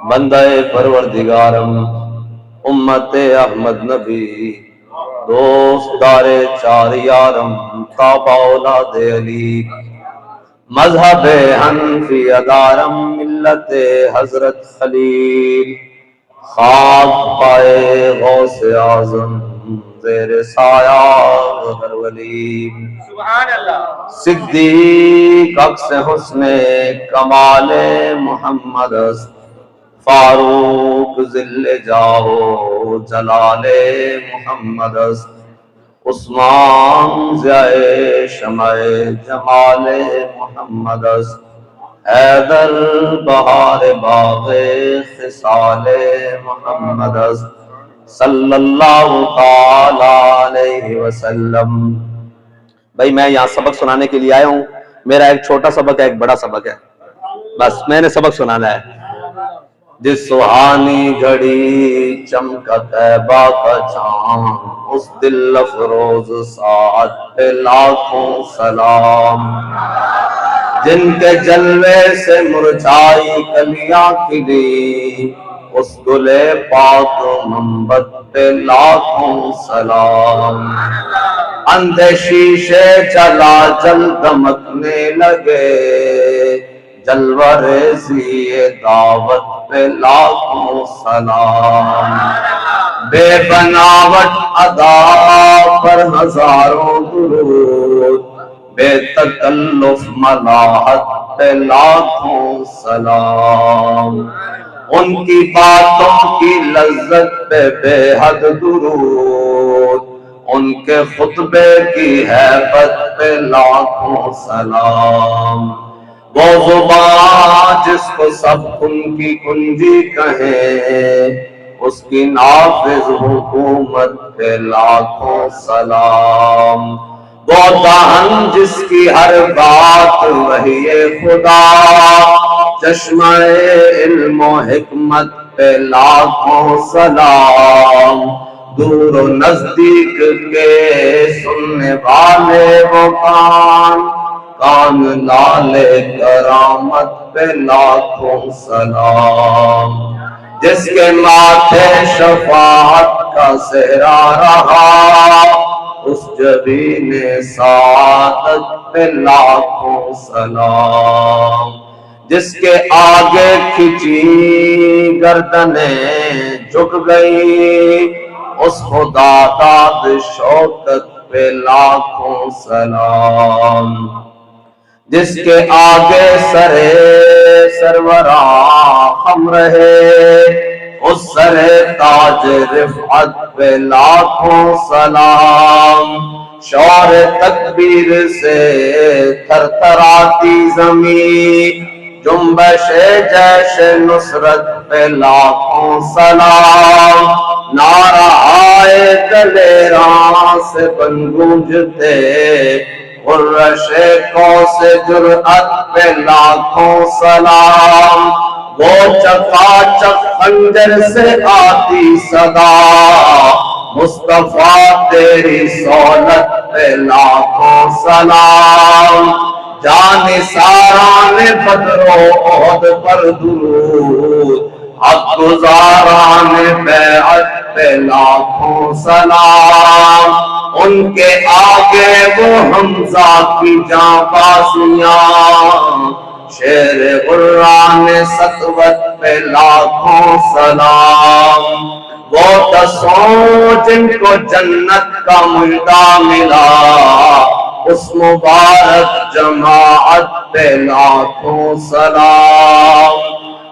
بندہ پروردگارم امت احمد نبی دوست دار چار یارم تابع اولاد علی مذہب حنفی ادارم ملت حضرت خلیل خاک پائے غوث اعظم زیر سایہ ہر ولی سبحان اللہ صدیق عکس حسن کمال محمد است فاروق ذل جاہ جلال محمد است عثمان ضیاء شمع جمال محمد است حیدر بہار باغ خصال محمد است صلی اللہ تعالی علیہ وسلم۔ بھائی میں یہاں سبق سنانے کے لیے آیا ہوں، میرا ایک چھوٹا سبق ہے، ایک بڑا سبق ہے، بس میں نے سبق سنانا ہے۔ جس سہانی گھڑی چمکا طیبہ کا چاند، اس دل افروز ساعت پہ لاکھوں سلام۔ جن کے جلوے سے مرجھائی کلیاں کھلی، اس گل پاک منبت پہ لاکھوں سلام۔ اندھے شیشے جلا جل دمکنے لگے، جلوہ ریزی دعوت پہ لاکھوں سلام۔ بے بناوٹ ادا پر ہزاروں درود، بے تکلف ملاحت پہ لاکھوں سلام۔ ان کی باتوں کی لذت پہ بے حد درود، ان کے خطبے کی ہیبت پہ لاکھوں سلام۔ وہ زبان جس کو سب ان کی کنجی کہیں، اس کی نافذ حکومت پہ لاکھوں سلام۔ وہ دہن جس کی ہر بات وحی خدا، چشمہ علم و حکمت پہ لاکھوں سلام۔ دور و نزدیک کے سننے والے وہ کان لالے کرامت پہ لاکھوں سلام۔ جس کے ماتھے شفاعت کا صحرا رہا، اس جبین سعادت پہ لاکھوں سلام۔ جس کے آگے کھچی گردنیں جھک گئی، اس خدا داد شوکت پہ لاکھوں سلام۔ جس کے آگے سروراں خم رہے، اس سر تاج رفعت پہ لاکھوں سلام۔ شور تکبیر سے تھر تھراتی زمین، جنبش جیش نصرت پہ لاکھوں سلام۔ نعرہ آئے دلیراں سے بن گونجتے، غرش کو سے جرأت پہ لاکھوں سلام۔ وہ چکا چک خنجر سے آتی صدا، مصطفیٰ تیری سہولت پہ لاکھوں سلام۔ جانثاران بدر و احد پر درود، حق گزاران بیعت پہ لاکھوں سلام۔ ان کے آگے وہ حمزہ کی جاں بازیاں، شیر غران سطوت پہ لاکھوں سلام۔ وہ دسوں جن کو جنت کا مژدہ ملا، اس مبارک جماعت پہ لاکھوں سلام۔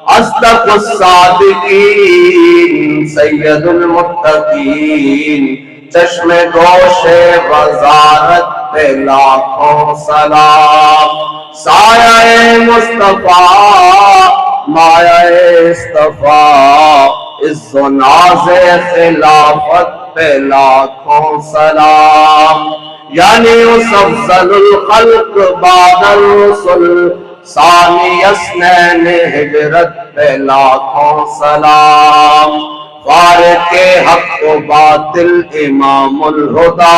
اصدق الصادقین سید المتقین، چشم گوش وزارت پہ لاکھوں سلام۔ سایہ مصطفیٰ مایہ اصطفیٰ، عز و ناز خلافت پہ لاکھوں سلام۔ یعنی اس افضل الخلق بعد الرسل، ثانی اثنین ہجرت پہ لاکھوں سلام۔ فارق حق و باطل امام الہدا،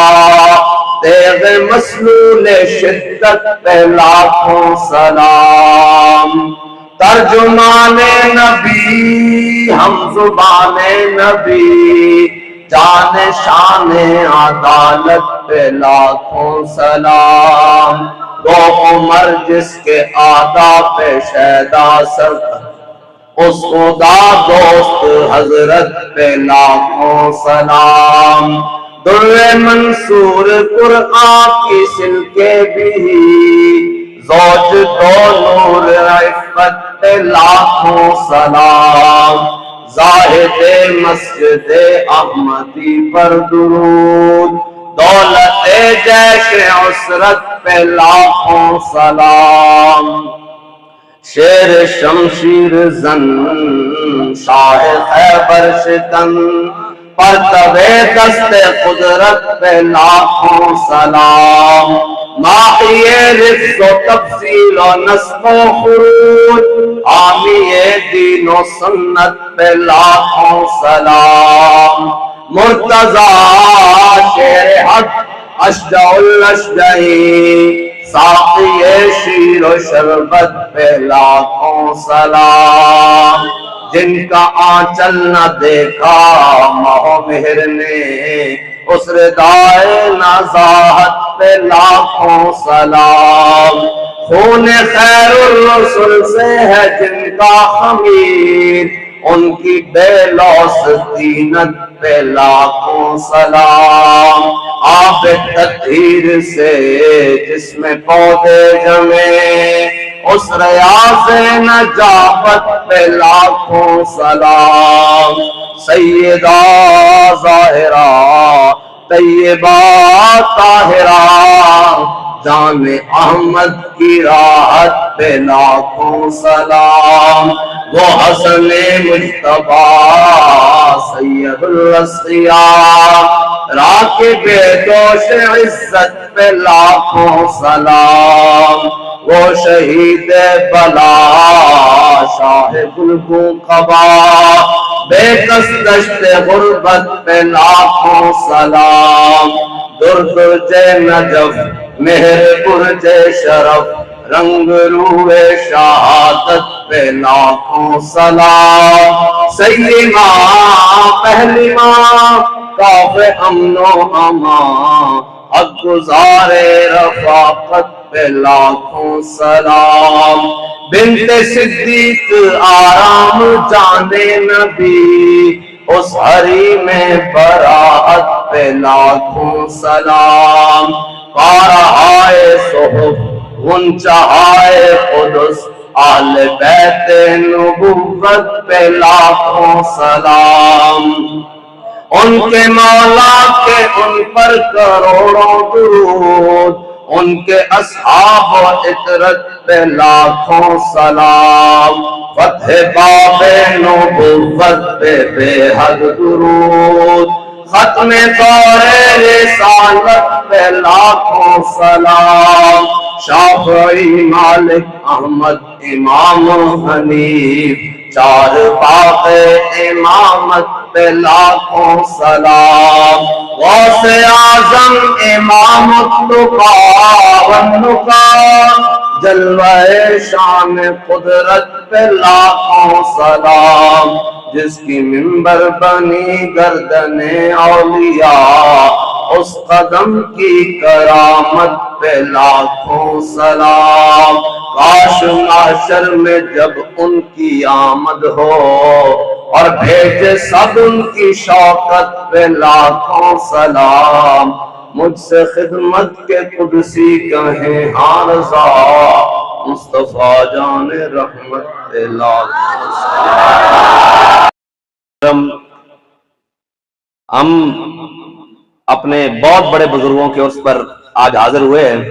تیغ مسلول شدت پہ لاکھوں سلام۔ ترجمان نبی ہم زبان نبی، جان شان عدالت پہ لاکھوں سلام۔ وہ عمر جس کے آداب پہ شیدا سر، اس خدا دوست حضرت پہ لاکھوں سلام۔ در منصور قرآن کی سلکے بھی، زوج دو نور عفت پہ لاکھوں سلام۔ زاہد مسجد احمدی پر درود، دولت جیش عسرت پہ لاکھوں سلام۔ شیر شمشیر زن شاہ خیبر شکن، پرتو دست قدرت پہ لاکھوں سلام۔ ماحی رفظ و تفصیل و نسب و خروج، حامی دین و سنت پہ لاکھوں سلام۔ مرتضی شیر حق اشجع الاشجعی، ساقی شیر و شربت پہ لاکھوں سلام۔ جن کا آنچل نہ دیکھا ماہ مہر نے، اس ردائے نزاہت پہ لاکھوں سلام۔ خون خیر الرسل سے ہے جن کا خمیر، ان کی بے لوث طینت پہ لاکھوں سلام۔ آب تطہیر سے جس میں پودے جمے، اس ریاض نجابت پہ لاکھوں سلام۔ سیدہ ظاہرہ طیبہ طاہرہ، جان احمد کی راحت پہ لاکھوں سلام۔ وہ حسن مجتبیٰ سید الاسقیاء، راکب دوش عزت پہ لاکھوں سلام۔ وہ شہید بلا شاہ گلگوں قبا، بے کس دشت غربت پہ لاکھوں سلام۔ درج نجف مہر برج شرف، رنگ روئے شہادت پہ لاکھوں سلام۔ سیدی ماں پہلی ماں کاف امن و امان، حق گزار رفاقت پہ لاکھوں سلام۔ بنت صدیق آرام جانے نبی، اس حریم براعت پہ لاکھوں سلام۔ پارہائے صحف غنچہائے قدس، اہل بیت نبوت پہ لاکھوں سلام۔ ان کے مولا کے ان پر کروڑوں درود، ان کے اصحاب و عطرت پہ لاکھوں سلام۔ فتح باب نبوت پہ بے حد درود، ختم دور رسالت پہ لاکھوں سلام۔ شافعی مالک احمد امام حنیف، چار باغ امامت پہ لاکھوں سلام۔ غوث اعظم امام التقیٰ والنقیٰ، جلوہ شان قدرت پہ لاکھوں سلام۔ جس کی منبر بنی گردن اولیاء، اس قدم کی کرامت پہ لاکھوں سلام۔ کاش محشر میں جب ان کی آمد ہو، اور بھیجے سب ان کی شوکت پہ لاکھوں سلام۔ مجھ سے خدمت کے قدسی کہیں ہاں رضا، مصطفیٰ جان رحمت پہ لاکھوں سلام۔ ہم اپنے بہت بڑے بزرگوں کے عرس پر آج حاضر ہوئے ہیں۔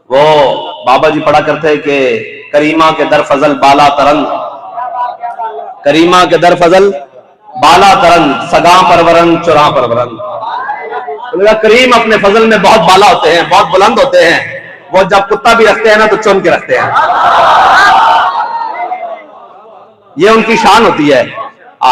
وہ بابا جی پڑھا کرتے کہ کریمہ کے در فضل بالا ترن، کریمہ کے در فضل بالا ترن، سگاں پرورن چراں پرورن۔ کریم اپنے فضل میں بہت بالا ہوتے ہیں، بہت بلند ہوتے ہیں۔ وہ جب کتا بھی رکھتے ہیں نا تو چن کے رکھتے ہیں، یہ ان کی شان ہوتی ہے۔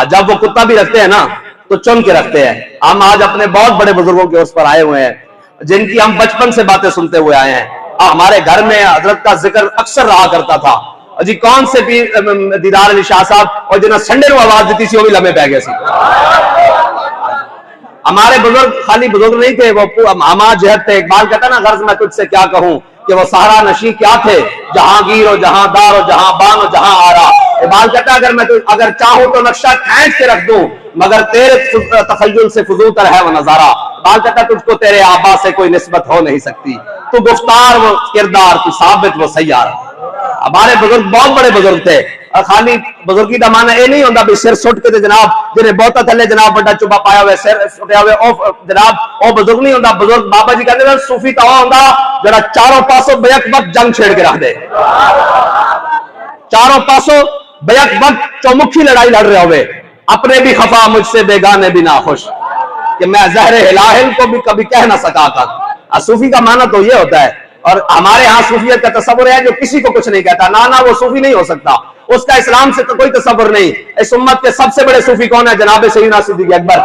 جب وہ کتا بھی رکھتے ہیں نا تو چن کے رکھتے ہیں۔ ہم آج اپنے بہت بڑے بزرگوں کے اس پر آئے ہوئے ہیں، جن کی ہم بچپن سے باتیں سنتے ہوئے آئے ہیں۔ ہمارے گھر میں حضرت کا ذکر اکثر رہا کرتا تھا۔ اور جی کون سے پیر دیدار علی شاہ صاحب اور جنہاں سنڈے نو آواز دیتی سی وہ بھی لمحے پہ گئے سی. ہمارے بزرگ خالی بزرگ نہیں تھے، وہ ہما جہد تھے. اقبال کہتا نا غرض میں تجھ سے کیا کہوں کہ وہ صحرا نشی کیا تھے، جہانگیر و جہاں دار و جہاں بان و جہاں آرا. اقبال کہتا اگر چاہوں تو نقشہ کھینچ کے رکھ دوں، مگر تیرے تخیل سے فضول تر ہے وہ نظارہ. اقبال کہتا تجھ کو تیرے آبا سے کوئی نسبت ہو نہیں سکتی، تو گفتار وہ کردار تو ثابت وہ سیارہ. ہمارے بزرگ بہت بڑے بزرگ تھے، اور خالی بزرگی دا معنی یہ نہیں ہوتا بھی سر سٹ کے جناب جنہیں بہتا تھلے جناب بڑا چوبا پایا ہوئے سر سٹیا ہوئے جناب وہ بزرگ نہیں ہوتا. بزرگ بابا جی کہتے ہیں صوفی تو ہوتا جڑا چاروں پاسوں بیک وقت جنگ چھیڑ کے رکھ دے، چاروں پاسوں بیک وقت چومکھی لڑائی لڑ رہے ہوئے، اپنے بھی خفا مجھ سے بیگانے بھی ناخوش، کہ میں زہر ہلاہل کو بھی کبھی کہہ نہ سکا تھا. صوفی کا معنی تو یہ ہوتا ہے. اور ہمارے ہاں صوفیت کا تصور ہے جو کسی کو کچھ نہیں کہتا، نہ وہ صوفی نہیں ہو سکتا، اس کا اسلام سے تو کوئی تصور نہیں. اس امت کے سب سے بڑے صوفی کون ہیں؟ جناب سیدنا صدیق اکبر.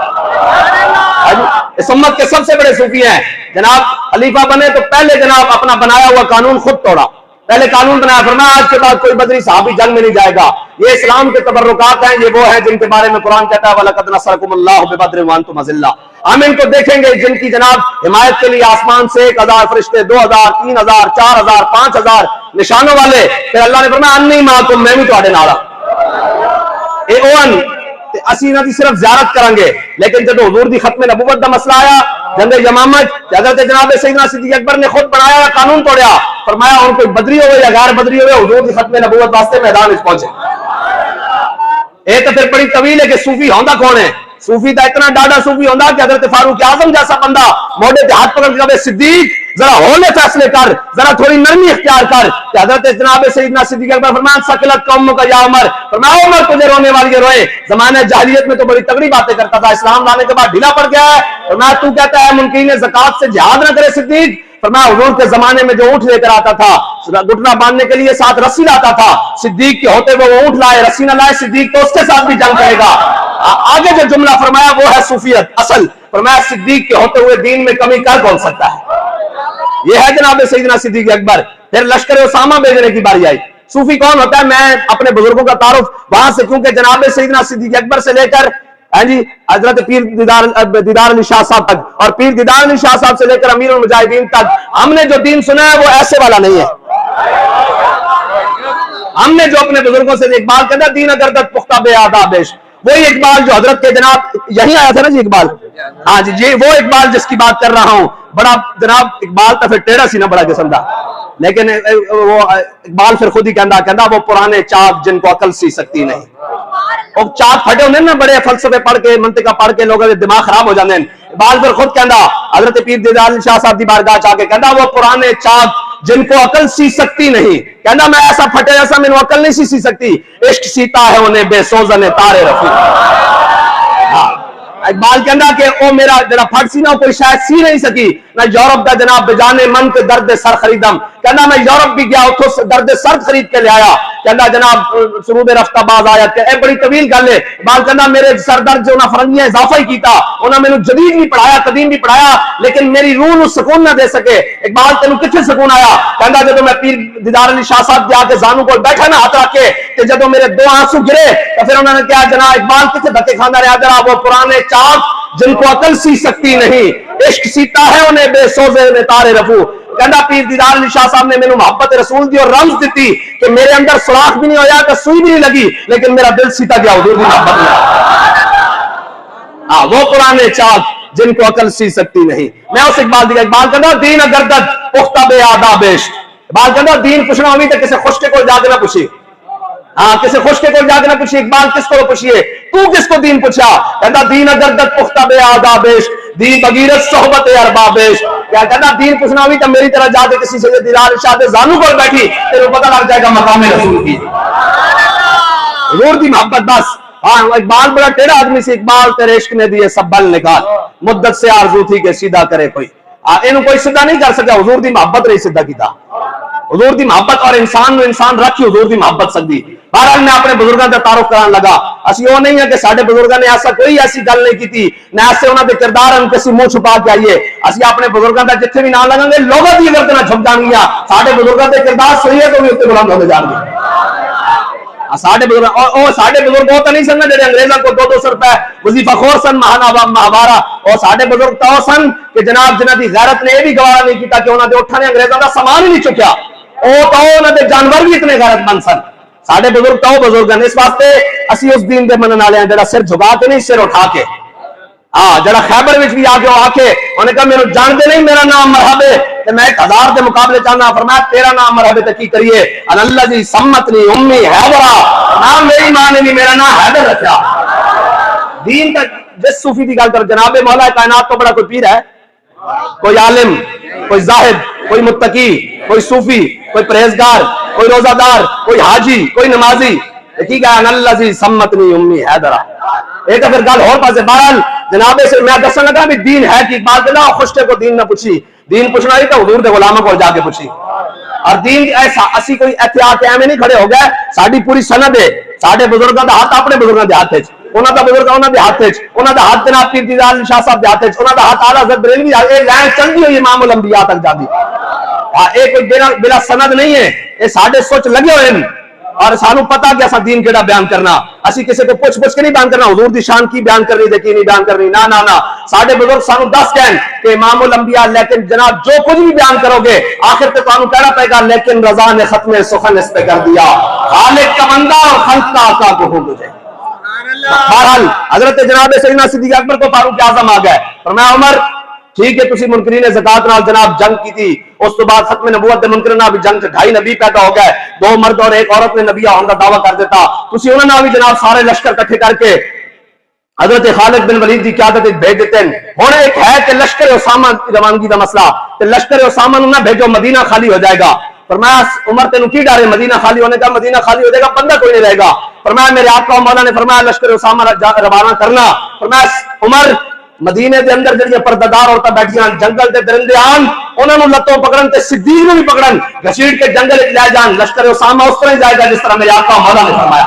اس امت کے سب سے بڑے صوفی ہیں. جناب خلیفہ بنے تو پہلے جناب اپنا بنایا ہوا قانون خود توڑا، پہلے قانون بنایا، فرمایا آج کے بعد کوئی بدری صحابی جنگ میں نہیں جائے گا. یہ اسلام کے تبرکات ہیں، یہ وہ ہیں جن کے بارے میں قرآن کہتا ہے وَلَقَدْ نَصَرَكُمُ اللَّهُ بِبَدْرٍ وَأَنْتُمْ أَذِلَّةٌ. ہم ان کو دیکھیں گے جن کی جناب حمایت کے لیے آسمان سے 1000 فرشتے، 2000، 3000، 4000، 5000 نشانوں والے. پھر اللہ نے فرمایا انی معکم، میں بھی تواڈے نال ہاں. اے اون اسی انہاں دی صرف زیارت کریں گے، لیکن جب حضور دی ختم نبوت دا مسئلہ آیا جنگ یمامت، حضرت جناب سیدنا صدیق اکبر نے خود بنایا قانون توڑیا، فرمایا ان کوئی بدری ہوئے یا غیر بدری ہوئے حضور دی ختم نبوت واسطے میدان وچ پہنچے. اے تو پھر بڑی طویل ہے کہ صوفی ہوندا کون ہے. صوفی دا اتنا ڈاڈا صوفی ہوندا کہ حضرت فاروق اعظم جیسا بندہ موڈے تے ہاتھ پکڑ کے کہے صدیق ذرا ہولے فیصلے کر، ذرا تھوڑی نرمی اختیار کر. کہ حضرت جناب سیدنا صدیق اکبر فرمایا سکلت قوم کا یا عمر، فرمایا عمر تجھے رونے والی روئے. زمانے جاہلیت میں تو بڑی تگڑی باتیں کرتا تھا، اسلام لانے کے بعد ڈھیلا پڑ گیا ہے. فرمایا تو کہتا ہے منکرین زکات سے جہاد نہ کرے صدیق. فرمایا حضور کے زمانے میں جو اونٹ لے کر آتا تھا گھٹنا باندھنے کے لیے ساتھ رسی لاتا تھا، صدیق کے ہوتے وہ اونٹ لائے رسی نہ لائے، صدیق تو اس کے ساتھ بھی جنگ کرے گا. آگے جو جملہ فرمایا وہ ہے صوفیت اصل. فرمایا صدیق کے ہوتے ہوئے دین میں کمی کر کون سکتا ہے. یہ ہے جناب سیدنا صدیق اکبر. پھر لشکر اسامہ بھیجنے کی باری آئی. صوفی کون ہوتا ہے؟ میں اپنے بزرگوں کا تعارف وہاں سے، کیونکہ جناب سیدنا صدیق اکبر سے لے کر حضرت پیر دیدار علی شاہ صاحب تک، اور پیر دیدار علی شاہ صاحب سے لے کر امیر المجاہدین تک ہم نے جو دین سنا ہے وہ ایسے والا نہیں ہے. ہم نے جو اپنے بزرگوں سے اقبال کہتا دین گردت پختہ بے آدابش، وہی اقبال جو حضرت کے جناب یہی آیا تھا نا جی اقبال، ہاں جی وہ اقبال جس کی بات کر رہا ہوں. بڑا جناب اقبال تو پھر ٹیڑھا سی نا بڑا قسم دا، لیکن وہ اقبال پھر خود ہی کہندا وہ پرانے چاک جن کو عقل سی سکتی نہیں. وہ چاک پھٹے ہوندے نا بڑے فلسفے پڑھ کے منطقہ پڑھ کے لوگوں کے دماغ خراب ہو جاندے ہیں. اقبال پھر خود کہندا حضرت پیر دیدار علی شاہ صاحب دی بارگاہ چاہ کے کہندا وہ پرانے چاک جن کو عقل سی سکتی نہیں. کہندا میں ایسا پھٹے ایسا میں عقل نہیں سی سکتی، عشق سیتا ہے انہیں بے سوزن تارے رفیع. اقبال کہندا کہ او میرا جڑا پھٹ سی نا کوئی شاید سی نہیں سکی. میں یورپ دا جناب بجانے من کے درد سر خریدم، کہندا میں یورپ بھی گیا اتھوں درد سر خرید کے لے آیا. کہندا جناب سرود رفتہ باز آیت کہ اے بڑی طویل گل ہے. اقبال کہندا میرے سر درد جو انہاں فرنگیاں اضافہ ہی کیتا، انہاں میں جدید بھی پڑھایا قدیم بھی پڑھایا، لیکن میری روح نو سکون نہ دے سکے. اقبال تینوں کتھے سکون آیا؟ کہندا جدوں میں پیر دیدار علی شاہ صاحب جا کے زانو کول بیٹھا نا ہاتھ رکھ کے کہ جدوں میرے دو آنسو گرے تو پھر انہوں نے کہا جناب اقبال کتھے دھکے کھاندا رہا ذرا وہ پرانے چاک جن کو عقل سی سکتی نہیں، عشق سیتا ہے انہیں بے سوزے نے تارے رفو. کہندا پیر دیدار علی شاہ صاحب نے مینوں محبت رسول دی اور رمز دیتی کہ میرے اندر سوراخ بھی نہیں ہویا کہ سوئی بھی نہیں لگی، لیکن میرا دل سیتا گیا حضور دی محبت میں. وہ پرانے چاک جن کو عقل سی سکتی نہیں. میں اس اقبال دی اقبال کہندا دین گردت پختہ بے آدابش. اقبال کہندا دین پوچھنا ہوئی تو کسی خشک کو جا کے نہ پوچھی. ہاں کسی خشک کو جا کے نہ پوچھی. اقبال کس کو پوچھیے؟ تو کس کو دین پوچھا؟ کہندا دین گردت پختہ بے آدابش، دین بغیرت صحبت اربابش. کیا کہنا دین پوچھنا ہوئی تو میری طرح جا کے کسی سے دیدار شاہ دے زانو پر بیٹھی تیرے پتہ لگ جائے گا مقام رسول کی حضور دی محبت. بس ہاں اقبال بڑا ٹیڑھا آدمی سی. اقبال تیرے عشق نے دیے سب بل نکال، مدت سے آرزو تھی کہ سیدھا کرے کوئی. اینو کوئی سیدھا نہیں کر سکیا، حضور دی محبت رہی سیدھا کیتا. حضور دی محبت اور انسان نو انسان رکھی حضور دی محبت سکتی. بہرحال میں اپنے بزرگاں دا تعارف کران لگا. اسی وہ نہیں ہے کہ ساڈے بزرگاں نے ایسا کوئی ایسی گل نہیں کیتی، نہ ایسے انہاں دے کردار ان کسی منہ چھپا کے آئیے. اسی اپنے بزرگاں دا جتھے بھی نام لگاں گے لوگاں دی گردناں جھک جان گیاں. ساڈے بزرگاں دے کردار صحیح ہے تو بھی اتنے بلند ہوندے جان گے. ساڈے بزرگ او ساڈے بزرگ وہ تو نہیں سن جڑے انگریزاں کو 200 روپے وظیفہ خور سن ماہوارہ او ساڈے بزرگ تو سن کہ جناب جنہاں دی غیرت نے یہ بھی گوارا نہیں کیتا کہ انہاں دے اٹھاں نے انگریزاں دا سامان ہی نہیں چکیا، او تو انہاں دے جانور بھی اتنے غیرت مند سن۔ ساڈے بزرگ تو بزرگ ہیں، اس واسطے اسی اس دین دے منن والے ہیں جڑا سر جھکا کے نہیں سر اٹھا کے۔ جڑا خیبر وچ بھی آ کے آ کے انہوں نے کہا میرے جانتے نہیں میرا نام مرحب ہے کہ میں 1000 کے مقابلے چاہنا، فرمایا تیرا نام مرحب ہے کی کریے ان اللہ جی سمتنی امی حیدرہ، نام میری ماں نے نہیں میرا نام حیدر رکھا۔ دین کا جس صوفی کی گل کر جناب مولا کائنات تو بڑا کوئی پیر ہے، کوئی عالم، کوئی زاہد، کوئی متقی، کوئی صوفی، کوئی پرہیزگار، کوئی روزہ دار، کوئی حاجی، کوئی نمازی، کی کہا ان اللہ جی سمتنی امی حیدرہ۔ ایک پھر گل اور پاسے بہرحال جناب سے میں دسنا لگا بھی دین ہے کہ اقبال دے خوشتے کو دین نہ پوچھی، دین پوچھنا ہی تو حضور دے غلاموں کو جا کے پوچھی۔ اور دین ایسا اسی کوئی احتیاط ایویں نہیں کھڑے ہو گئے، ساڈی پوری سند ہے، ساڈے بزرگاں دا ہاتھ اپنے بزرگاں دے ہاتھ وچ، انہاں دا بزرگ انہاں دے ہاتھ وچ، انہاں دا ہاتھ جناب پیر دیدار شاہ صاحب دے ہاتھ وچ، انہاں دا ہاتھ اعلی حضرت بریلوی اے لائن چلدی ہوئی امام الانبیاء تک جاندی۔ اے کوئی بلا سند نہیں ہے، اے ساڈے سوچ لگے ہوئے ہیں اور سانو پتا کہ اسا دین کیڑا بیان کرنا، اسی کسی کو پوچھ کے نہیں بیان کرنا حضور دی شان کی بیان کرنی تے کی نہیں بیان کرنی، نہ نہ نہ، ساڈے بزرگ سانو دس کہن کہ امام الانبیاء لیکن جناب جو کچھ بھی بیان کرو گے آخر تے تانوں کہنا پے گا لیکن رضا نے ختم سخن اس پہ کر دیا، خالق کا بندہ اور خلق کا آقا کو ہو مجھے۔ بہرحال حضرت جناب سیدنا صدیق اکبر کو فاروق اعظم آ گئے، فرمایا عمر ٹھیک ہے تسی منکرین زکات نال جناب جنگ کی تھی، اس تو بعد ختم نبوت دے منکرین نال بھی جنگ سے 2.5 نبی پیدا ہو گئے، 2 مرد اور 1 عورت نے نبی ہونے کا دعویٰ کر دیتا، تسی انہاں نال بھی جناب سارے لشکر اکٹھے کر کے حضرت خالد بن ولید کی قیادت بھیج دیتے ہیں۔ ہن ایک ہے کہ لشکر اسامہ روانگی دا مسئلہ، تے لشکر اسامہ نو نہ بھیجو مدینہ خالی ہو جائے گا۔ فرمایا عمر تینوں کی ڈر ہے مدینہ خالی ہونے کا؟ مدینہ خالی ہو جائے گا بندہ کوئی نہیں رہے گا۔ فرمایا میرے آقا و مولا نے فرمایا لشکر اسامہ روانہ کرنا۔ فرمایا عمر مدینے دے اندر جڑیاں پردادار عورتاں بیٹھیاں جنگل دے درندے آن انہاں نوں لتوں پکڑن تے صدیق نوں بھی پکڑن گھسیٹ کے جنگل وچ لے جان، لشکر اسامہ اس طرح جائے گا جس طرح میرے آقا مولا نے فرمایا۔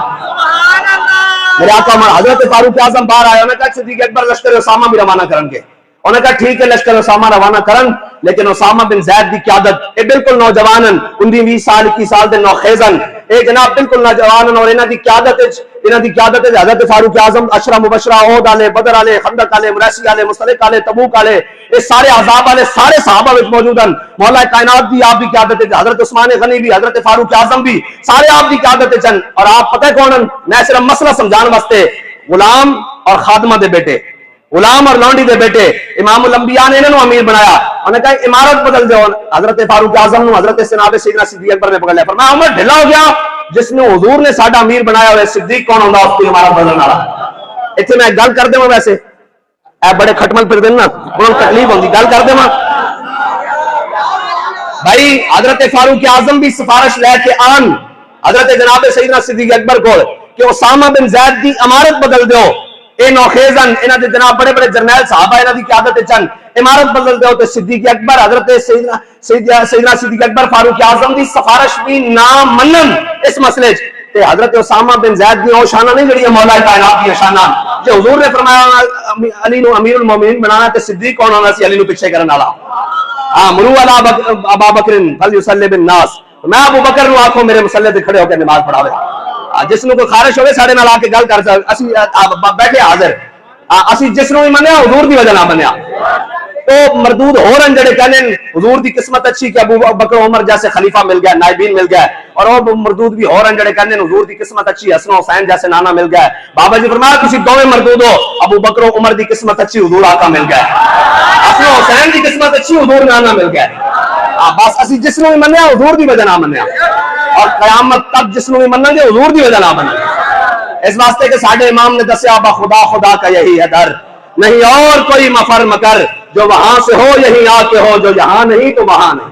میرے آقا مولا حضرت فاروق اعظم باہر آئے، انہوں نے کہا صدیق اکبر لشکر اسامہ بھی روانہ کرن گے، انہوں نے کہا ٹھیک ہے لشکر اسامہ روانہ کرن، لیکن اسامہ بن زید دی قیادت یہ بالکل نوجوانن 19-20 سال 21 سال دے نوخیزن اے جناب بالکل نوجوانن اور انہاں دی قیادت حضرت فاروق اعظم عشرہ مبشرہ عہد والے بدر والے خندق والے مریسی والے مستلق والے تبوک والے یہ سارے عذاب والے سارے صحابہ وچ موجود ہیں، مولا کائنات بھی آپ دی قیادت حضرت عثمان غنی بھی حضرت فاروق اعظم بھی سارے آپ دی قیادت چن، اور آپ پتہ کون ہیں؟ میں صرف مسئلہ سمجھان واسطے غلام اور خادمہ دے بیٹے، غلام اور لونڈی دے بیٹے امام الانبیاء نے انہوں امیر بنایا، انہوں نے کہا امارت بدل دو، حضرت فاروق اعظم نے حضرت جناب سیدنا صدیق اکبر نے پکڑ لیا، فرمایا عمر ڈھلا ہو گیا جس نے حضور نے ساڈا امیر بنایا ہوئے صدیق کون ہوندا اس کی امارت بدلنے والا۔ ایتھے میں گل کر دوں ویسے اے بڑے کھٹمل پھر دین نا انہوں تکلیف ہوندی گل کر دوں بھائی حضرت فاروق اعظم بھی سفارش لے کے آن حضرت جناب سیدنا صدیق اکبر کو کہ اسامہ بن زید دی امارت بدل دیو، اے نوخیزن انہاں دے جناب بڑے بڑے جرنیل صحابہ انہاں دی قیادت چن امارت بدل دیو، تے صدیق اکبر حضرت سیدنا صدیق اکبر فاروق اعظم دی سفارش بھی نہ منن اس مسئلے چ، تے حضرت اسامہ بن زید دی او شانہ نہیں جڑی مولا کائنات دی شانہ کہ حضور نے فرمایا علی نو امیر المومنین بنانا تے صدیق کون ہونا سی علی نو پیچھے کرن والا۔ مرو علی ابا بکر فلیصلی بالناس، میں ابو بکر نو آکھو میرے مصلی تے کھڑے ہو کے نماز پڑھاوے، جس نو کوئی خارش ہوئے ساڑھے نال آ کے گل کر سکتے اسی بیٹھے حاضر، اسی جس نو بھی منیا حضور دی وجہ نہ منیا، تو مردود ہو رہن جڑے کہنے حضور دی قسمت اچھی کہ ابو بکر عمر جیسے خلیفہ مل گیا نائبین مل گیا، اور وہ مردود بھی ہو رہن جڑے کہنے حضور دی قسمت اچھی حسن حسین جیسے نانا مل گیا۔ بابا جی فرمایا تسی دوویں مردود ہو، ابو بکر و عمر دی قسمت اچھی حضور آقا مل گیا، حسن حسین دی قسمت اچھی حضور نانا مل گیا، بس اسی جس نو بھی منیا حضور دی وجہ نہ منیا، اور قیامت تک جس نو بھی مننا گے حضور دی وجہ نہ مننا۔ اس واسطے کہ ساڈے امام نے دسیا با خدا خدا کا یہی ہے در، نہیں اور کوئی مفر مکر، جو وہاں سے ہو یہی آ کے ہو، جو یہاں نہیں تو وہاں نہیں۔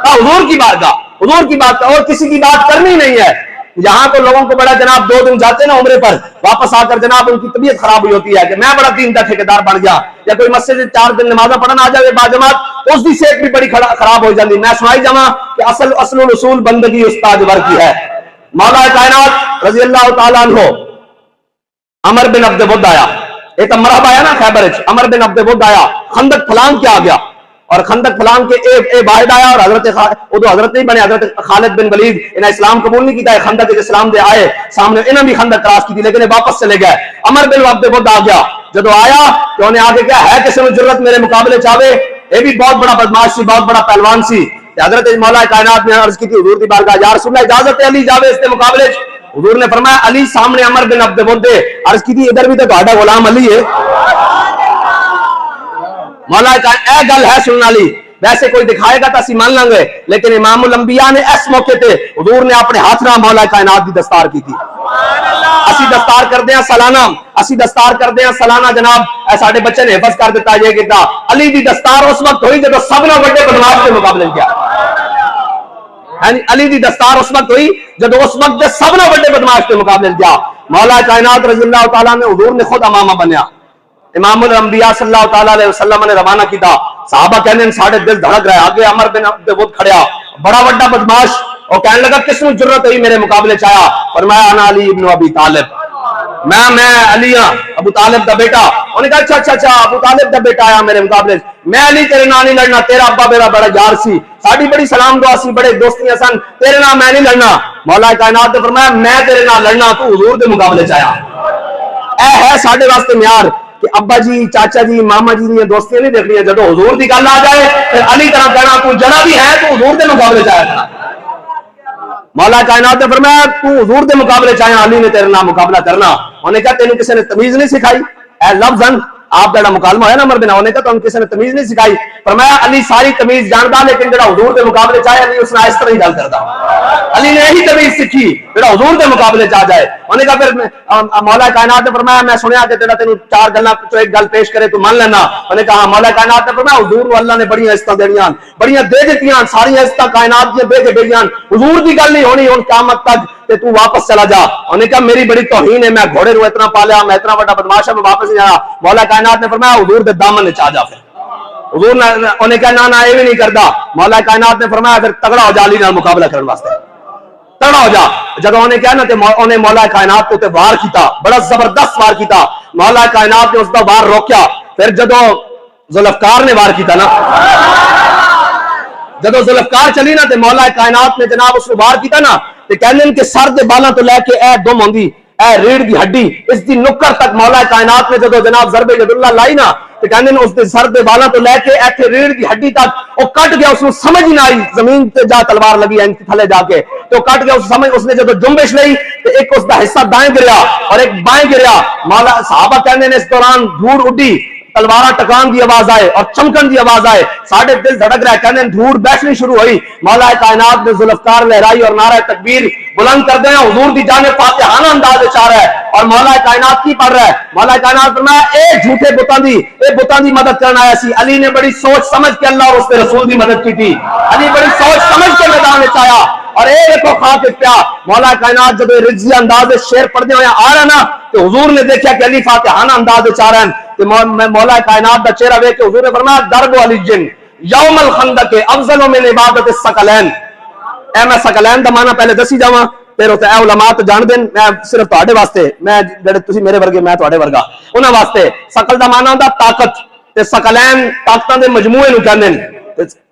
حضور کی بات کا حضور کی بات کا اور کسی کی بات کرنی نہیں ہے۔ یہاں تو لوگوں کو بڑا جناب 2 دن جاتے نا عمرے پر، واپس آ کر جناب ان کی طبیعت خراب ہوئی ہوتی ہے کہ میں بڑا دین کا ٹھیکیدار بن گیا، یا کوئی مسجد 4 دن نمازہ پڑھنا آ جائے باجماعت اس دی صحت بھی بڑی خراب ہو جاتی۔ میں سنائی جاواں کہ اصل الاصول بندگی استاد ور کی ہے۔ مولا کائنات رضی اللہ تعالیٰ عنہ عمر بن عبد ود آیا، ایک مرحبا آیا نا خیبر، عمر بن عبد ود آیا، خندق پھلانگ کے آ گیا، اور خندق پھلان کے اے باہر آیا اور حضرت نہیں بنے, حضرت خالد بن ولید انہیں اسلام قبول نہیں کیتا ہے. خندق کے اسلام دے آئے سامنے انہوں بھی خندق کراس کی تھی لیکن واپس چلے گئے. عمر بن عبد الود آ گیا, جب آیا تو انہیں آگے کیا ہے کسی نے جرت میرے مقابلے چاہے, یہ بھی بہت بڑا بدماش سی, بہت بڑا پہلوان سی. حضرت مولا کائنات نے عرض کی تھی حضور دی بارگاہ, یا رسول اللہ اجازت ہے علی جاوے اس کے مقابلے. حضور نے فرمایا علی سامنے عمر بن عبد الود. عرض کی تھی ادھر بھی تو تہاڈا غلام علی ہے. مولا اے گل ہے سننا لی, ویسے کوئی دکھائے گا تو اسی مان لیں گے, لیکن امام الانبیاء نے اس موقع تے حضور نے اپنے ہاتھ نہ مولا کائنات دی دستار کی تھی. اسی دستار کر دیا سالانہ, اسی دستار کر دیا سالانہ. جناب اے ساڈے بچے نے حفظ کر دیتا یہ کیتا. علی دی دستار اس وقت ہوئی جب سب نے بڑے بدماش کے مقابلے کیا. علی دی دستار اس وقت ہوئی جب اس وقت سب نے بڑے بدماش کے مقابلے کیا. مولا کائنات رضی اللہ تعالیٰ نے حضور نے خود امامہ بنیا. امام الانبیاء صلی اللہ تعالیٰ علیہ وسلم نے روانہ کیتا. صحابہ کہنے ساڑھے دل دھڑک رہے. آگے عمر بن عبد الود کھڑیا, بڑا بڑا بدماش, اور کہنے لگا کس نے جرت ہوئی میرے مقابلے چاہیا. فرمایا انا علی ابن ابی طالب, میں علی ہاں ابو طالب دا بیٹا. انہوں نے کہا اچھا ابو طالب دا بیٹا آیا میرے مقابلے. میں علی تیرے نام نہیں لڑنا, تیرا ابا میرا بڑا یار سی, ساڑی بڑی سلام دعا سی, بڑے دوستیاں سن, تیرے نام میں نہیں لڑنا. مولا کائنات نے فرمایا میں تیرے نام لڑنا, تو حضور دے مقابلے چاہیا. اے ہے ساڑے واسطے معیار کہ ابا جی چاچا جی ماما جی دی دوستیاں نہیں دیکھ رہی ہیں, جب حضور دی گل آ جائے پھر علی طرح کہنا تو جڑا بھی ہے تو حضور دے مقابلے چاہیا کرنا. مولا کائنات نے فرمایا تو حضور دے مقابلے چاہیا, علی نے تیرے نام مقابلہ کرنا. انہوں نے کہا تینوں کسی نے تمیز نہیں سکھائی. اے لفظاً آپ دا مکالمہ ہے نا عمر بن, انہوں نے کہا تو کسی نے تمیز نہیں سکھائی. فرمایا علی ساری تمیز جاندا, لیکن جڑا حضور دے مقابلے چاہے علی اس نے اس طرح ہی گل کردا. علی نے یہی تمیز سیکھی جڑا حضور دے مقابلے چاہ جائے. انہوں نے کہا پھر مولا کائنات نے فرمایا میں سنیا کہ تیرا تینوں چار گلاں تو ایک گل پیش کرے تو مان لینا. انہوں نے کہا مولا کائنات نے فرمایا حضور کو اللہ نے بڑی عزتاں دینیاں, بڑیاں دے دیتیاں, ساری عزتاں کائنات دی دے کے بھیجیاں. حضور دی گل نہیں ہونی ہن قیامت تک تے تو واپس چلا جا. انہوں نے کہا میری بڑی توہین ہے, میں گھوڑے رو اتنا پالیا, میں اتنا بڑا بدماش ہوں, میں واپس نہیں آیا. مولا کائنات نے فرمایا حضور دے دامن وچ آ جا. پھر حضور نے انہوں نے کہا نہ یہ بھی نہیں کردا. مولا کائنات نے فرمایا پھر تگڑا ہو جا علی نال مقابلہ کرنے واسطے, تگڑا ہو جا. جب انہوں نے کہا نا تے انہیں مولا کائنات کو تے وار کیتا, بڑا زبردست وار کیتا. مولا کائنات نے اس دا وار روکیا. پھر جدوں ذوالفقار نے وار کیتا نا, جدوں ذوالفقار چلی نا تے مولا کائنات نے جناب اس کو وار کیتا نا, تے کہندے کہ سر دے بالاں تو لے کے اے دم ہوندی اے ریڑھ دی ہڈی اس دی نکر تک مولا کائنات نے جدوں جناب ضرب ید اللہ لائی نا, تے کہندے اس دے سر دے بالاں تو لے کے ایتھے ریڑھ دی ہڈی تک او کٹ گیا. اس کو سمجھ نہ آئی زمین تے جا تلوار لگی ہے تھلے جا کے, تو کٹ گیا. اس نے جدوں جنبش لئی تے ایک اس دا حصہ دائیں گریا اور ایک بائیں گریا. مولا صحابہ کہندے نے اس دوران دھوڑ اڈی, تلوارہ ٹکان دی آواز آئے اور چمکن دی آواز آئے, ساڑھے دل دھڑک رہے. کہنے دھوڑ بیٹھنی شروع ہوئی. مولا کائنات نے ذوالفقار لہرائی اور نعرہ تکبیر بلند کر دیں. حضور دی جانب فاتحانہ انداز چاہ رہا ہے اور مولا کائنات کی پڑھ رہا ہے. مولا کائنات فرمایا اے جھوٹے بتاں دی مدد کرنا آیا سی. علی نے بڑی سوچ سمجھ کے اللہ اور اس کے رسول دی مدد کی تھی. علی بڑی سوچ سمجھ کے میدان میں آیا اور اے دیکھو خاک پیا. مولا کائنات جب رجزی انداز شعر پڑھنے ہوئے آ رہا نا, تو حضور نے دیکھا کہ علی فاتحانہ انداز چاہ رہا ہے. مولا کائنات دا چہرہ ویکھ کے حضور نے فرمایا ضرب علی جن یوم الخندق افضل من عبادت الثقلین. اے میں ثقلین دا معنی پہلے دسی جاواں, پھر اے علماء تو جان دین, میں صرف تہاڈے واسطے, میں جڑے تسی میرے ورگے میں تہاڈے ورگا, انہاں واسطے ثقل دا معنی ہوندا طاقت, تے ثقلین طاقتاں دے مجموعے نوں کہندے نے.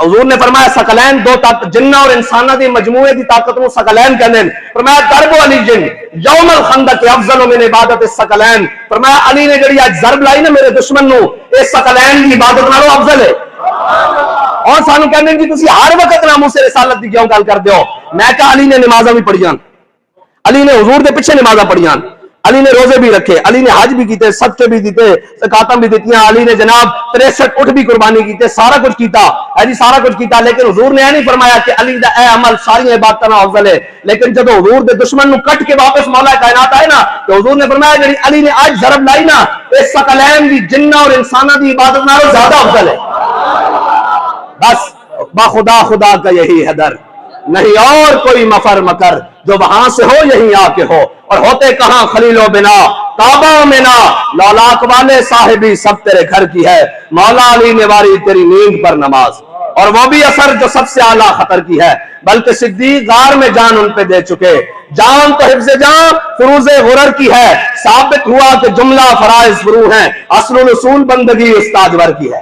حضور نے فرمایا ثقلین دو طاقت, جنہ اور انساناں دی مجموعے دی طاقت نوں ثقلین کہندے نے. فرمایا ضرب علی جن یوم الخندق افضل من عبادت الثقلین. فرمایا علی نے جڑی اج ضرب لائی نا میرے دشمن نوں, اے ثقلین دی عبادت نالوں افضل ہے. اور سانو کہندے جی تسی ہر وقت ناموس رسالت دی کیوں گل کردے ہو. میں کہا علی نے نمازاں بھی پڑھیاں, علی نے حضور دے پیچھے نمازاں پڑھیاں, علی نے روزے بھی رکھے, علی نے حج بھی کیتے, صدقے بھی دیتے, زکاتاں بھی دیتیاں, علی نے جناب 63 اٹھ بھی قربانی کیتے, سارا کچھ کیتا ہے جی, سارا کچھ کیتا. لیکن حضور نے یہ نہیں فرمایا کہ علی دا اے عمل ساری عبادتاں نال افضل ہے. لیکن جب حضور دے دشمن نو کٹ کے واپس مولا کائنات آئے نا, تو حضور نے فرمایا جڑی علی نے آج ضرب لائی نا, اس ثقلین دی جنہ اور انساناں دی عبادت نالوں زیادہ افضل ہے. بس باخدا خدا کا یہی ہے در, نہیں اور کوئی مفر مکر, جو وہاں سے ہو یہیں آ کے ہو. اور ہوتے کہاں خلیل و بنا کعبہ منا, لولاک والے صاحبی سب تیرے گھر کی ہے. مولا علی نے واری تیری نیند پر نماز, اور وہ بھی اثر جو سب سے اعلیٰ خطر کی ہے. بلکہ صدیق غار میں جان ان پہ دے چکے, جان تو حفظ جان فروز غرر کی ہے. ثابت ہوا کہ جملہ فرائض فرو ہیں, اصل الاصول بندگی استاجور کی ہے.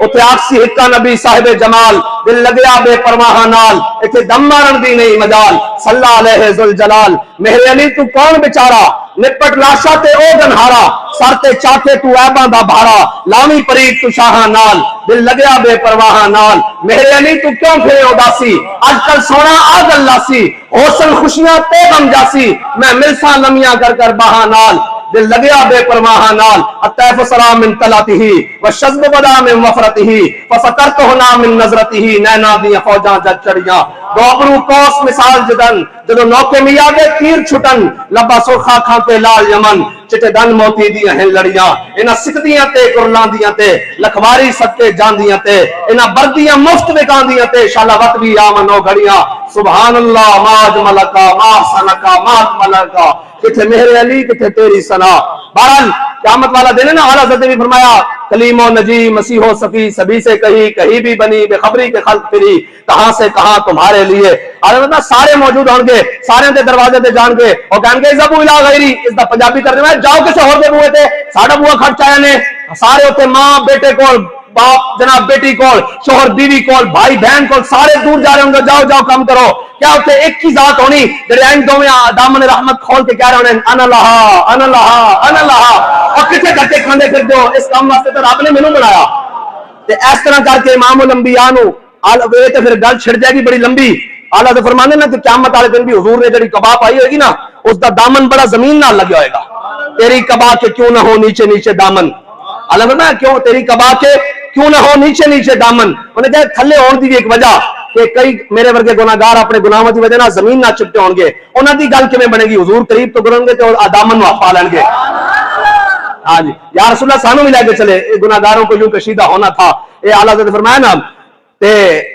اتھے آکسی ہکا نبی صاحب جمال، دل لگیا بے پرواہ نال، اتھے دم مارن دی نہیں مجال، صلی علیہ ذوالجلال۔ میرے علی تو کون بچارا، نپٹ لاشا تے او گنہارا، سر تے چاکے تو عیباں دا بھارا، لامی پرید تو شاہاں نال، دل لگیا بے پرواہ نال۔ میرے علی تو کیوں پھرے اداسی، آج کل سونا آگ اللہ سی، حسن خوشیاں تے غم جاسی، میں ملساں لمیاں کر کر بہا نال، دل لگیا بے پرواہ نال۔ الطیف سلام من طلعتہ والشذب بدا من وفرتہ فسکرتہنا من نظرتہ، نینا دیاں فوجاں جد چڑیاں، دو ابرو کوس مثال جدن، جدو نوکے میاں دے تیر چھٹن، لبا سرخا کھانتے لال یمن، چٹے دن موتی دیاں ہیں لڑیاں، انہاں سکھدیاں تے کرلاں دیاں تے، لکھواری سکتے جان دیاں تے، انہاں بردیاں مفت بکان دیاں تے، شالا وقت بھی آمنو گھڑیاں، سبحان اللہ ماج ملکا ما سنکا مات ملکا، کتھے میرے علی کتھے تیری سنا۔ بہرحال قیامت والا دن ہے نا، اعلیٰ حضرت نے بھی فرمایا کلیم و نجی مسیح و صفی سبھی سے کہی، کہیں بھی بنی بے خبری کے خلق پھری، کہاں سے کہاں تمہارے لیے، اعلیٰ سارے موجود ہوں گے، سارے دے دروازے دے جان گے اور کہیں گے زبو الہ غیری، اس دا پنجابی ترجمہ ہے جاؤ کسے اور دے بوئے تھے، ساڑھا بوہ کھٹ چاہے نے، سارے ہوتے ماں بیٹے کول، باپ جناب بیٹی کول، شوہر بیوی کول، بھائی بہن کول، سارے دور جا رہے ہوں گے، جاؤ جاؤ کام کرو، کیا ہوتے ایک کی ذات ہونی جڑے این دو میں دامن رحمت کھول کے کہہ رہے ہیں انا لہا انا لہا انا لہا، اور کسے گھٹے کھاندے پھر دو، اس کام واسطے تو رب نے مینوں بنایا۔ تے اس طرح کر کے امام الانبیاء نو تے پھر گل چھڑ جائے گی بڑی لمبی، اعلیٰ تو فرمانے نا کہ قیامت والے دن بھی حضور نے جڑی کبا پائی ہوئے گی نا، اس دا دامن بڑا زمین نال لگیا ہوئے گا، تیری کبا کے کیوں نہ ہو نیچے نیچے دامن، اعلیٰ فرمایا کیوں تیری کبا کے کیوں نہ ہو نیچے نیچے دامن، انہیں کہا تھلے ہون دی بھی ایک وجہ کہ کئی میرے ورگے گناہگار اپنے گناہوں کی وجہ نہ زمین نہ چپٹے ہون گے، انہاں دی گل کیویں بنے گی، حضور قریب تو گرن گے تو دامن نو پا لین گے۔ ہاں جی یا رسول اللہ سانو بھی لے کے چلے، گناہگاروں کو یوں کشیدہ ہونا تھا، اے اعلیٰ حضرت نے فرمایا نا تے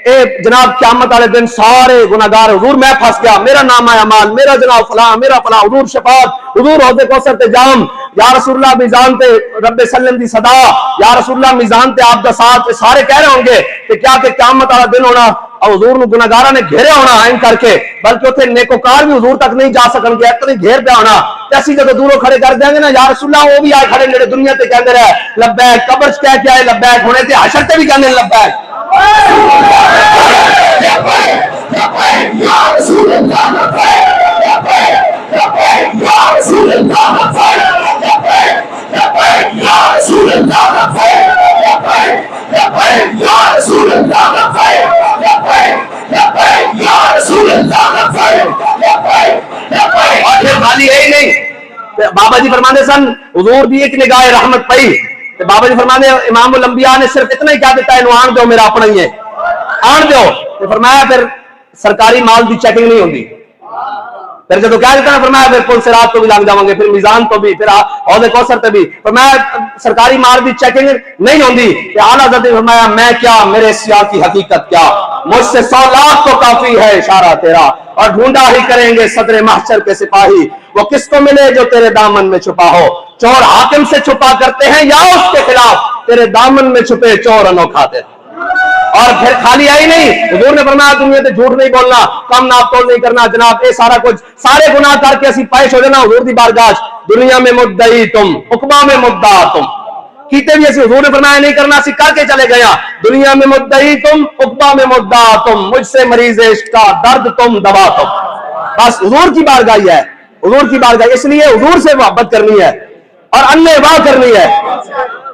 اے جناب قیامت والے دن سارے گناہگار حضور میں پھنس گیا، میرا نام ہے امال، میرا جناب فلاں، میرا فلاں، حضور شفاعت، حضور حوض کوثر تے جام، یا رسول اللہ میزان تے رب سلم دی صدا، یا رسول اللہ میزان تے آپ دا ساتھ، سارے کہہ رہے ہوں گے کہ کیا کہ قیامت والا دن ہونا اور حضور نو گناہگاراں نے گھیرے ہونا آئین کر کے، بلکہ اتنے نیکوکار بھی حضور تک نہیں جا سکن گے، اتنے گھیر پہ ہونا، ایسی جب دوروں کھڑے کر دیں گے نا یا رسول اللہ، وہ بھی آئے کھڑے جڑے دنیا تے کہندے رہے لبیک، قبر چ کہہ کے آئے لبیک، ہونے تے حشر تے بھی کہندے لبیک۔ خالی یہی نہیں، بابا جی فرمانے سن حضور دی ایک نگاہ رحمت پئی، بابا جی فرمانے امام الانبیاء نے صرف اتنا ہی کہہ دیتا ہے آن دو میرا اپنا ہی ہے، آن دو، فرمایا پھر سرکاری مال دی چیکنگ نہیں ہوندی، پھر جب کہہ دیتا ہے فرمایا پھر پل صراط تو بھی لنگ جاؤں گے، پھر میزان تو بھی، پھر حوض کوثر تے بھی، فرمایا سرکاری مال دی چیکنگ نہیں ہوندی، کہ اعلیٰ حضرت نے فرمایا میں کیا میرے سیاہ کی حقیقت کیا، مجھ سے 100 لاکھ تو کافی ہے اشارہ تیرا، اور ڈھونڈا ہی کریں گے صدر محشر کے سپاہی، وہ کس کو ملے جو تیرے دامن میں چھپا ہو، چور حاکم سے چھپا کرتے ہیں یا اس کے خلاف، تیرے دامن میں چھپے چور انوکھا دے۔ اور پھر خالی آئی نہیں، حضور نے فرمایا دنیا تے جھوٹ نہیں بولنا، کم ناپ تول نہیں کرنا، جناب اے سارا کچھ سارے گناہ کر کے اسی پیش ہو جانا حضور دی بارگاہ، دنیا میں مدعی تم عقبہ میں مدعا تم، کیتے بھی اسی حضور نے فرمایا نہیں کرنا، اسی کر کے چلے گیا، دنیا میں مدعی تم عقبہ میں مدعا تم، مجھ سے مریض عشق کا درد تم دوا تم، بس حضور کی بارگاہ ہے، حضور کی بارگاہ، اس لیے حضور سے محبت کرنی ہے اور اننے واہ کرنی ہے،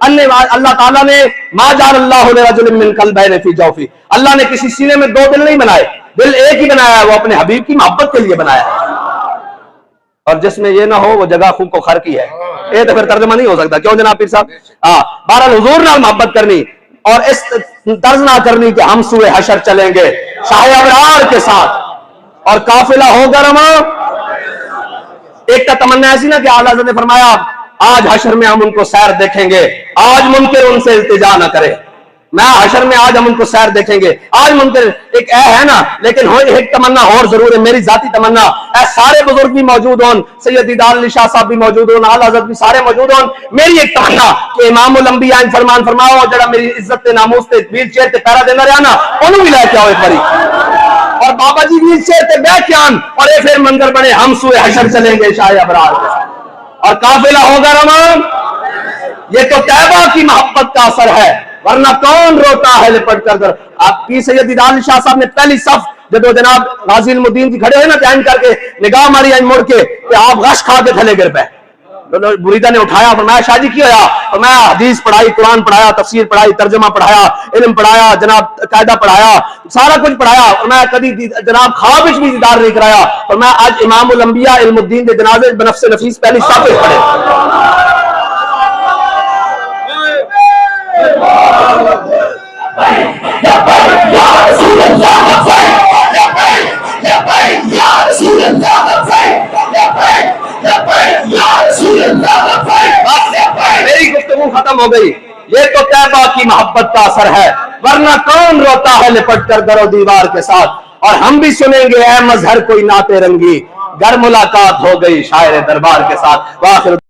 اللہ تعالیٰ نے ما جعل اللہ لرجل من قلبین فی جوفی، اللہ نے کسی سینے میں دو دل نہیں بنائے، دل ایک ہی بنایا ہے، وہ اپنے حبیب کی محبت کے لیے بنایا ہے، اور جس میں یہ نہ ہو وہ جگہ خوب کو خر کی ہے، یہ تو پھر ترجمہ نہیں ہو سکتا، کیوں جناب پیر صاحب؟ بہرحال حضور نال محبت کرنی اور اس طرز نہ کرنی کہ ہم سوئے حشر چلیں گے شاہ ابرار کے ساتھ اور قافلہ ہوگا رواں۔ ایک کا تمنا ایسی نا کہ اعلیٰ حضرت نے فرمایا آج حشر میں ہم ان کو سیر دیکھیں گے، آج منکر ان سے التجا نہ کرے، میں حشر میں آج ہم ان کو سیر دیکھیں گے، آج منکر ایک اے ہے نا، لیکن ایک تمنا اور ضرور ہے، میری ذاتی تمنا، اے سارے بزرگ بھی موجود ہوں، سید دیدار علی شاہ صاحب بھی موجود ہوں، اعلیٰ حضرت بھی سارے موجود ہوں، میری ایک تمنا کہ امام الانبیاء فرمان فرماؤ جڑا میری عزت تے ناموس تے ویل چیئر تے پیرا دینا رہا نا، انہوں بھی لے کے آؤ ایک باری، اور بابا جی ویل چیئر تے بیٹھ کے آن، اور یہ پھر منظر بنے ہم سوئے حشر چلیں گے شاہ ابرار کے ساتھ اور قافلہ ہوگا رواں۔ یہ تو طیبہ کی محبت کا اثر ہے، ورنہ کون روتا ہے لپٹ کر در۔ آپ کی سید دیدار شاہ صاحب نے پہلی صف جب وہ جناب غازی المدین جی کھڑے ہوئے نا جائن کر کے نگاہ ماری آئی مڑ کے کہ آپ غش کھا کے تھلے گر پہ، مریدہ نے اٹھایا، فرمایا شاہ جی کی ہویا؟ فرمایا حدیث پڑھائی، قرآن پڑھایا، تفسیر پڑھائی، ترجمہ پڑھایا، علم پڑھایا، جناب قاعدہ پڑھایا، سارا کچھ پڑھایا۔ فرمایا کبھی جناب خوابش بھی دیدار نہیں کرایا۔ فرمایا آج امام الانبیاء علم الدین کے جنازے بنفس نفیس پہلی صف پہ کھڑے۔ میری گفتگو ختم ہو گئی۔ یہ تو طیبہ کی محبت کا اثر ہے، ورنہ کون روتا ہے لپٹ کر در و دیوار کے ساتھ۔ اور ہم بھی سنیں گے اے مظہر کوئی نعت رنگی، گر ملاقات ہو گئی شاعر دربار کے ساتھ۔